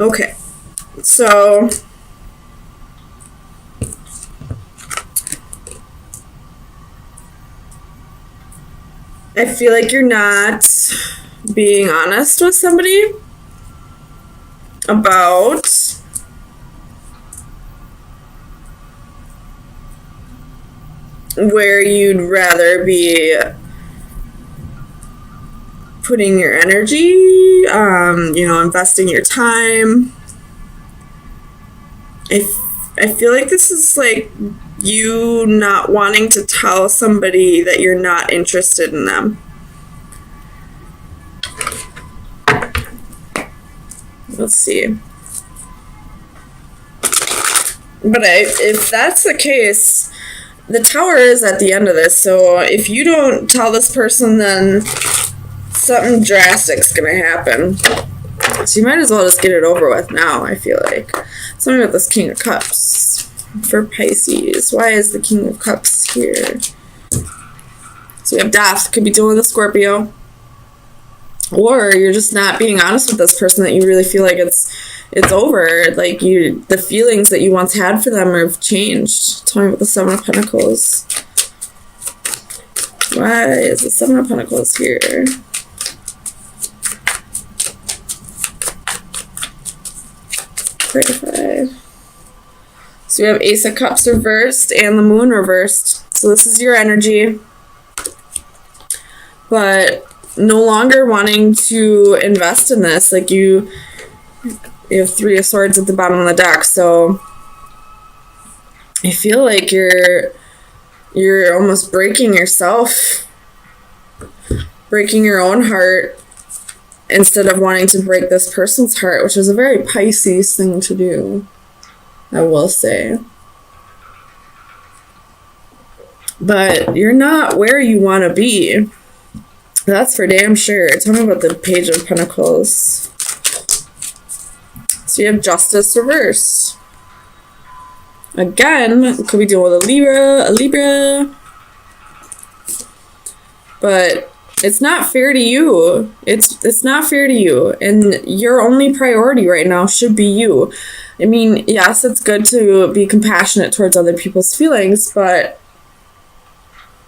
Okay. So I feel like you're not being honest with somebody about where you'd rather be putting your energy, investing your time. I feel like this is like you not wanting to tell somebody that you're not interested in them. Let's see. But if that's the case, the Tower is at the end of this, so if you don't tell this person, then something drastic's gonna happen. So you might as well just get it over with now, I feel like. Something about this King of Cups for Pisces. Why is the King of Cups here? So we have Death. Could be dealing with a Scorpio. Or you're just not being honest with this person that you really feel like it's over. Like the feelings that you once had for them have changed. Tell me about the Seven of Pentacles. Why is the Seven of Pentacles here? 35. So we have Ace of Cups reversed and the Moon reversed. So this is your energy. But no longer wanting to invest in this. Like you have Three of Swords at the bottom of the deck. So I feel like you're almost breaking yourself. Breaking your own heart. Instead of wanting to break this person's heart, which is a very Pisces thing to do, I will say. But you're not where you want to be. That's for damn sure. Tell me about the Page of Pentacles. So you have Justice reversed. Again, could be dealing with a Libra. But it's not fair to you. It's not fair to you. And your only priority right now should be you. I mean, yes, it's good to be compassionate towards other people's feelings, but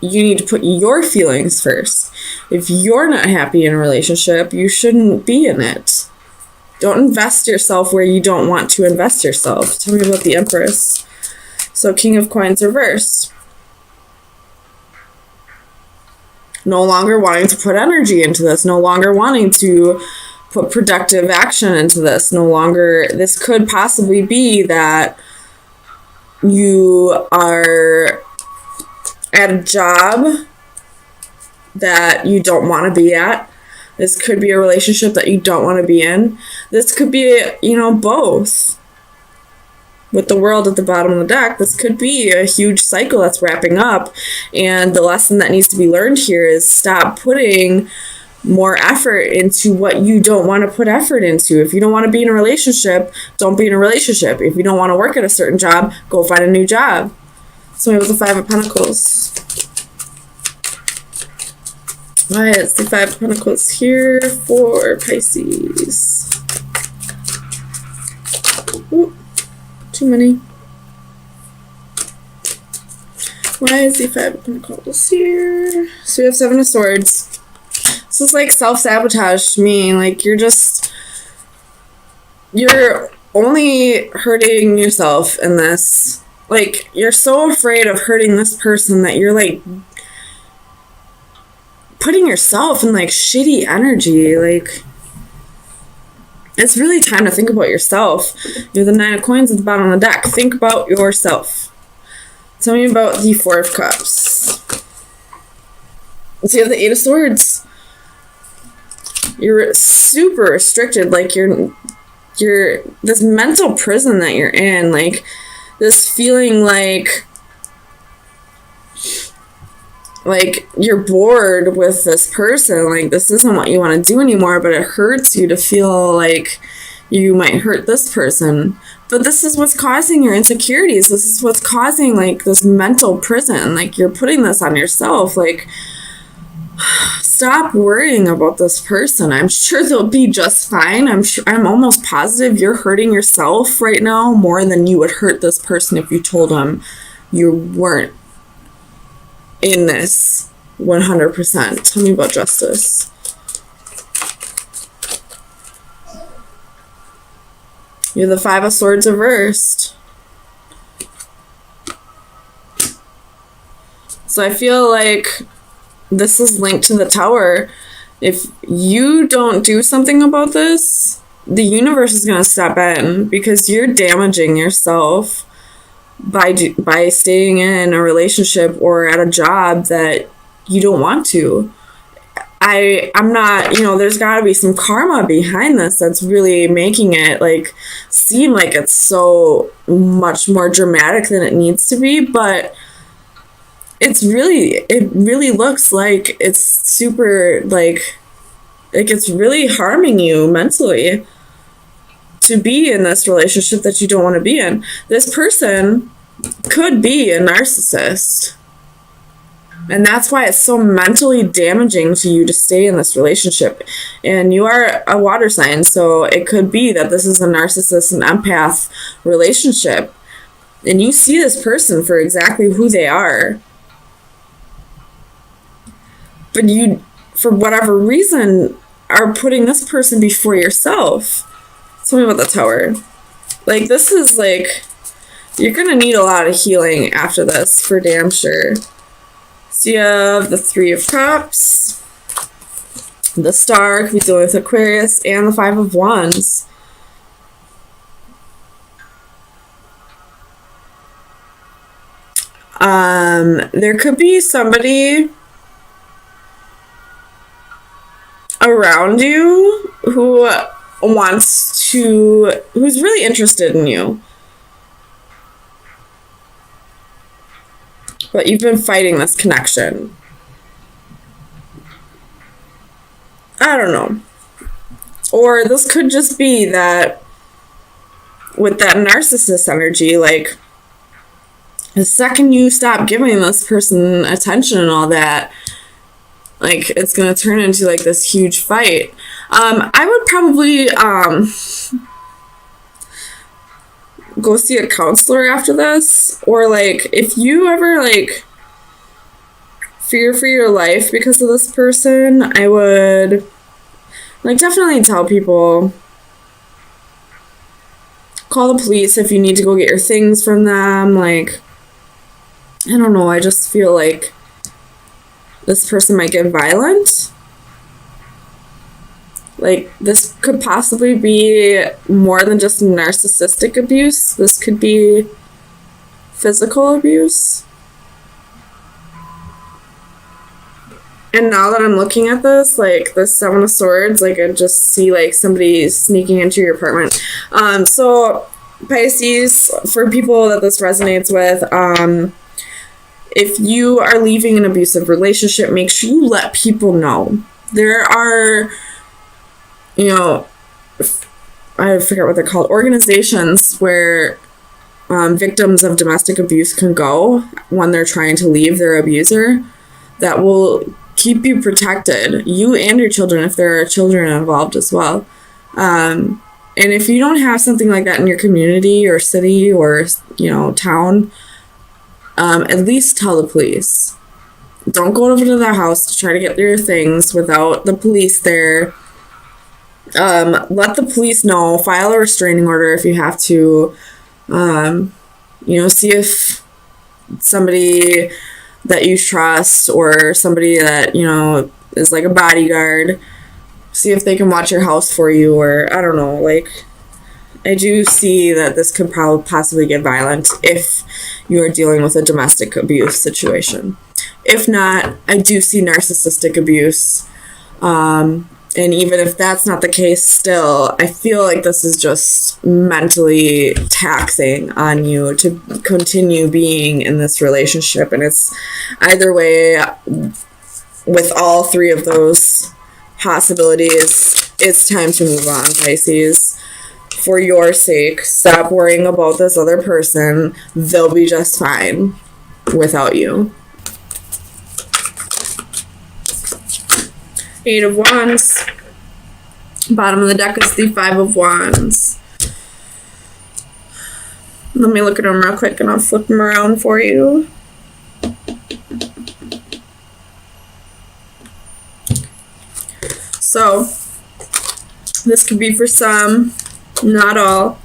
you need to put your feelings first. If you're not happy in a relationship, you shouldn't be in it. Don't invest yourself where you don't want to invest yourself. Tell me about the Empress. So King of Coins reversed. No longer wanting to put energy into this. No longer wanting to put productive action into this. No longer, this could possibly be that you are at a job that you don't want to be at. This could be a relationship that you don't want to be in. This could be, both. With the World at the bottom of the deck, this could be a huge cycle that's wrapping up. And the lesson that needs to be learned here is stop putting more effort into what you don't want to put effort into. If you don't want to be in a relationship, don't be in a relationship. If you don't want to work at a certain job, go find a new job. So it was the Five of Pentacles. Why is the Five of Pentacles here for Pisces? Ooh. Too many. Why is the Five of Pentacles here? So we have Seven of Swords. This is like self-sabotage to me. Like you're only hurting yourself in this. Like you're so afraid of hurting this person that you're like putting yourself in like shitty energy. Like it's really time to think about yourself. You have the Nine of Coins at the bottom of the deck. Think about yourself. Tell me about the Four of Cups. Let's see, you have the Eight of Swords. You're super restricted. Like you're this mental prison that you're in. Like this feeling like you're bored with this person. Like this isn't what you want to do anymore, but it hurts you to feel like you might hurt this person. But this is what's causing your insecurities. This is what's causing like this mental prison. Like you're putting this on yourself. Like Stop worrying about this person. I'm sure they'll be just fine. I'm almost positive you're hurting yourself right now more than you would hurt this person if you told them you weren't in this 100%. Tell me about justice. You're the Five of Swords reversed. So I feel like this is linked to the Tower. If you don't do something about this, the universe is going to step in because you're damaging yourself by staying in a relationship or at a job that you don't want to. I'm not, there's got to be some karma behind this that's really making it like seem like it's so much more dramatic than it needs to be, but it really looks like it's super like it's really harming you mentally to be in this relationship that you don't want to be in. This person could be a narcissist. And that's why it's so mentally damaging to you to stay in this relationship. And you are a water sign, so it could be that this is a narcissist and empath relationship. And you see this person for exactly who they are. But you, for whatever reason, are putting this person before yourself. Tell me about the Tower. Like, this is like, you're going to need a lot of healing after this, for damn sure. So you have the Three of Cups, the Star, could be dealing with Aquarius, and the Five of Wands. There could be somebody around you who's really interested in you. But you've been fighting this connection. I don't know. Or this could just be that with that narcissist energy, like, the second you stop giving this person attention and all that, like, it's going to turn into, like, this huge fight. I would probably go see a counselor after this. Or, like, if you ever, like, fear for your life because of this person, I would, like, definitely tell people, call the police if you need to go get your things from them. Like, I don't know, I just feel like this person might get violent. Like, this could possibly be more than just narcissistic abuse. This could be physical abuse. And now that I'm looking at this, like, the Seven of Swords, like, I just see, like, somebody sneaking into your apartment. So, Pisces, for people that this resonates with, if you are leaving an abusive relationship, make sure you let people know. There are, I forget what they're called, organizations where victims of domestic abuse can go when they're trying to leave their abuser, that will keep you protected, you and your children, if there are children involved as well. And if you don't have something like that in your community or city or, town, at least tell the police. Don't go over to their house to try to get your things without the police there. Let the police know. File a restraining order if you have to. See if somebody that you trust or somebody that, is like a bodyguard, see if they can watch your house for you, or I don't know, like, I do see that this could probably possibly get violent if you are dealing with a domestic abuse situation. If not, I do see narcissistic abuse. And even if that's not the case, still, I feel like this is just mentally taxing on you to continue being in this relationship. And it's either way, with all three of those possibilities, it's time to move on, Pisces. For your sake, stop worrying about this other person. They'll be just fine without you. Eight of Wands. Bottom of the deck is the Five of Wands. Let me look at them real quick and I'll flip them around for you. So, this could be for some, not all.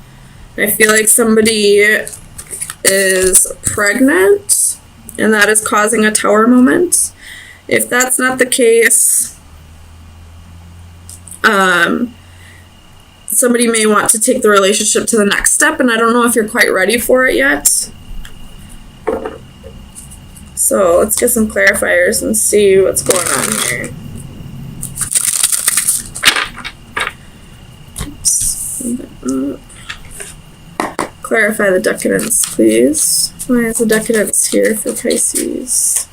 I feel like somebody is pregnant and that is causing a Tower moment. If that's not the case, somebody may want to take the relationship to the next step, and I don't know if you're quite ready for it yet. So let's get some clarifiers and see what's going on here. Oops. Clarify the decadence, please. Why is the decadence here for Pisces?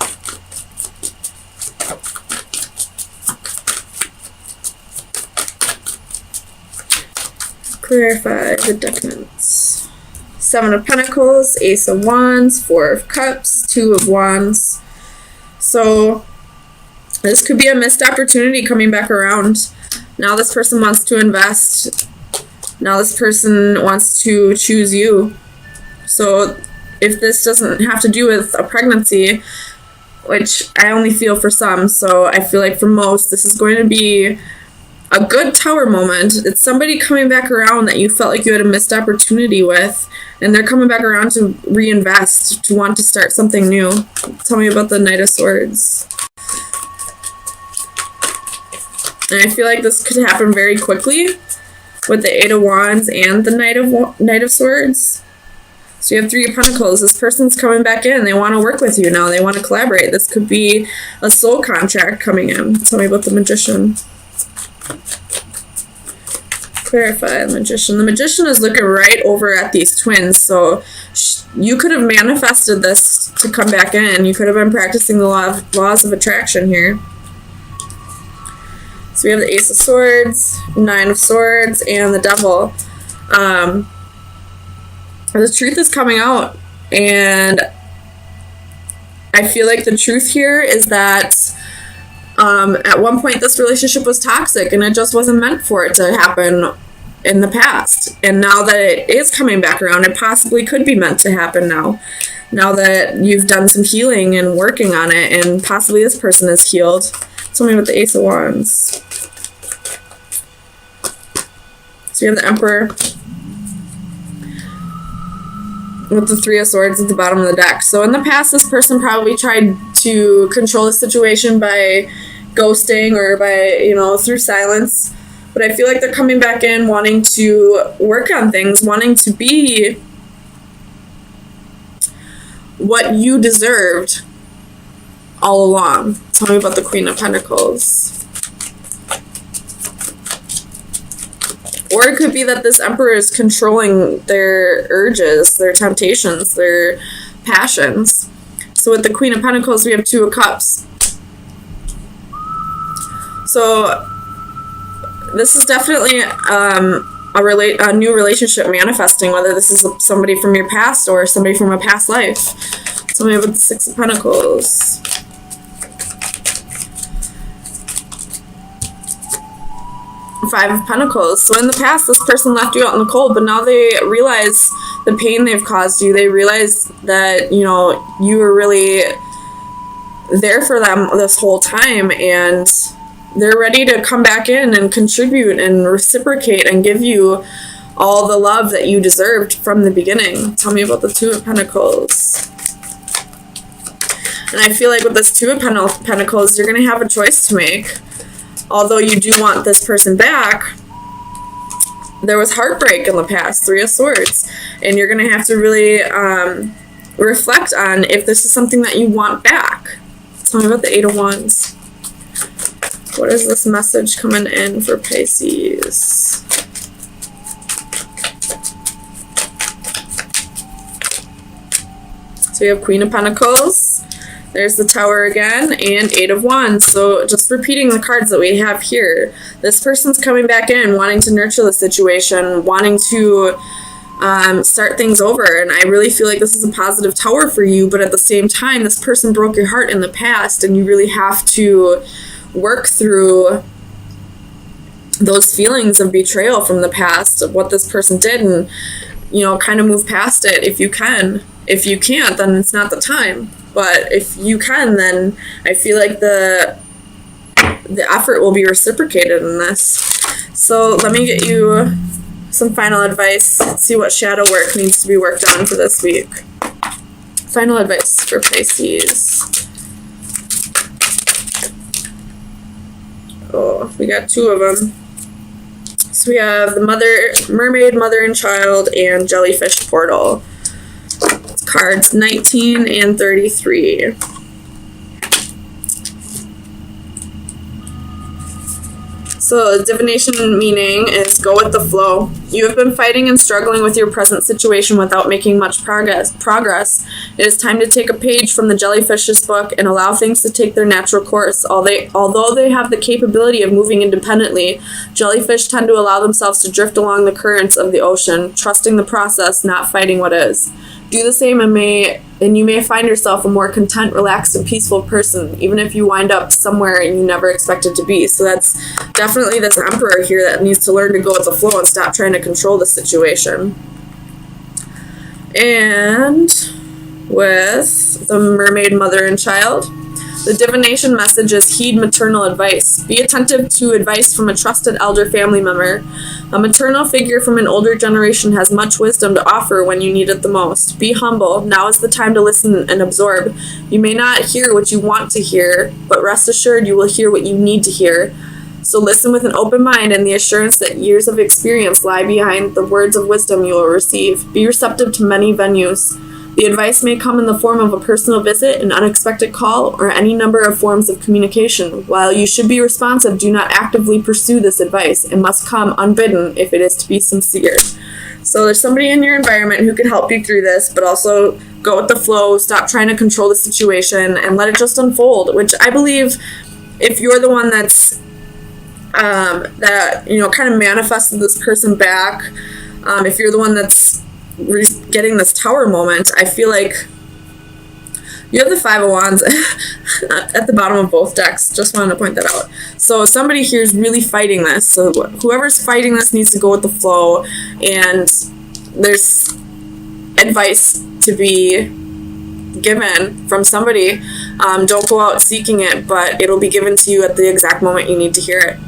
Clarify the decadence. Seven of Pentacles, Ace of Wands, Four of Cups, Two of Wands. So this could be a missed opportunity coming back around. Now this person wants to invest. Now this person wants to choose you. So if this doesn't have to do with a pregnancy, which I only feel for some, so I feel like for most this is going to be a good Tower moment. It's somebody coming back around that you felt like you had a missed opportunity with, and they're coming back around to reinvest, to want to start something new. Tell me about the Knight of Swords. And I feel like this could happen very quickly with the Eight of Wands and the Knight of Swords. So you have Three of Pentacles. This person's coming back in. They want to work with you now. They want to collaborate. This could be a soul contract coming in. Tell me about the Magician. Clarify the Magician. The Magician is looking right over at these twins, so you could have manifested this to come back in. You could have been practicing the laws of attraction here. So we have the Ace of Swords, Nine of Swords, and the Devil. The truth is coming out, and I feel like the truth here is that at one point this relationship was toxic and it just wasn't meant for it to happen in the past. And now that it is coming back around, it possibly could be meant to happen now. Now that you've done some healing and working on it, and possibly this person is healed. Tell me about the Ace of Wands. So you have the Emperor with the Three of Swords at the bottom of the deck. So in the past, this person probably tried to control the situation by ghosting or by, through silence. But I feel like they're coming back in wanting to work on things, wanting to be what you deserved all along. Tell me about the Queen of Pentacles. Or it could be that this Emperor is controlling their urges, their temptations, their passions. So with the Queen of Pentacles, we have Two of Cups. So this is definitely a new relationship manifesting, whether this is somebody from your past or somebody from a past life. Tell me about the Six of Pentacles. Five of Pentacles. So in the past, this person left you out in the cold, but now they realize the pain they've caused you. They realize that, you were really there for them this whole time, and they're ready to come back in and contribute and reciprocate and give you all the love that you deserved from the beginning. Tell me about the Two of Pentacles. And I feel like with this Two of Pentacles, you're going to have a choice to make. Although you do want this person back, there was heartbreak in the past, Three of Swords. And you're going to have to really reflect on if this is something that you want back. Tell me about the Eight of Wands. What is this message coming in for Pisces? So we have Queen of Pentacles. There's the Tower again, and Eight of Wands. So just repeating the cards that we have here. This person's coming back in, wanting to nurture the situation, wanting to start things over. And I really feel like this is a positive Tower for you, but at the same time, this person broke your heart in the past, and you really have to work through those feelings of betrayal from the past of what this person did, and kind of move past it if you can. If you can't, then it's not the time. But if you can, then I feel like the effort will be reciprocated in this. So let me get you some final advice. See what shadow work needs to be worked on for this week. Final advice for Pisces. Oh, we got 2 of them. So we have the mermaid, mother and child, and jellyfish portal. It's cards 19 and 33. So the divination meaning is go with the flow. You have been fighting and struggling with your present situation without making much progress. It is time to take a page from the jellyfish's book and allow things to take their natural course. Although they have the capability of moving independently, jellyfish tend to allow themselves to drift along the currents of the ocean, trusting the process, not fighting what is. Do the same and you may find yourself a more content, relaxed, and peaceful person, even if you wind up somewhere you never expected to be. So that's definitely this Emperor here that needs to learn to go with the flow and stop trying to control the situation. And with the mermaid, mother, and child, the divination message is heed maternal advice. Be attentive to advice from a trusted elder family member. A maternal figure from an older generation has much wisdom to offer when you need it the most. Be humble. Now is the time to listen and absorb. You may not hear what you want to hear, but rest assured you will hear what you need to hear. So listen with an open mind and the assurance that years of experience lie behind the words of wisdom you will receive. Be receptive to many venues. The advice may come in the form of a personal visit, an unexpected call, or any number of forms of communication. While you should be responsive, do not actively pursue this advice. It must come unbidden if it is to be sincere. So there's somebody in your environment who can help you through this, but also go with the flow, stop trying to control the situation, and let it just unfold, which I believe if you're the one that's kind of manifested this person back, if you're the one that's getting this tower moment, I feel like you have the 5 of Wands at the bottom of both decks. Just wanted to point that out. So somebody here is really fighting this. So whoever's fighting this needs to go with the flow, and there's advice to be given from somebody. Don't go out seeking it, but it'll be given to you at the exact moment you need to hear it.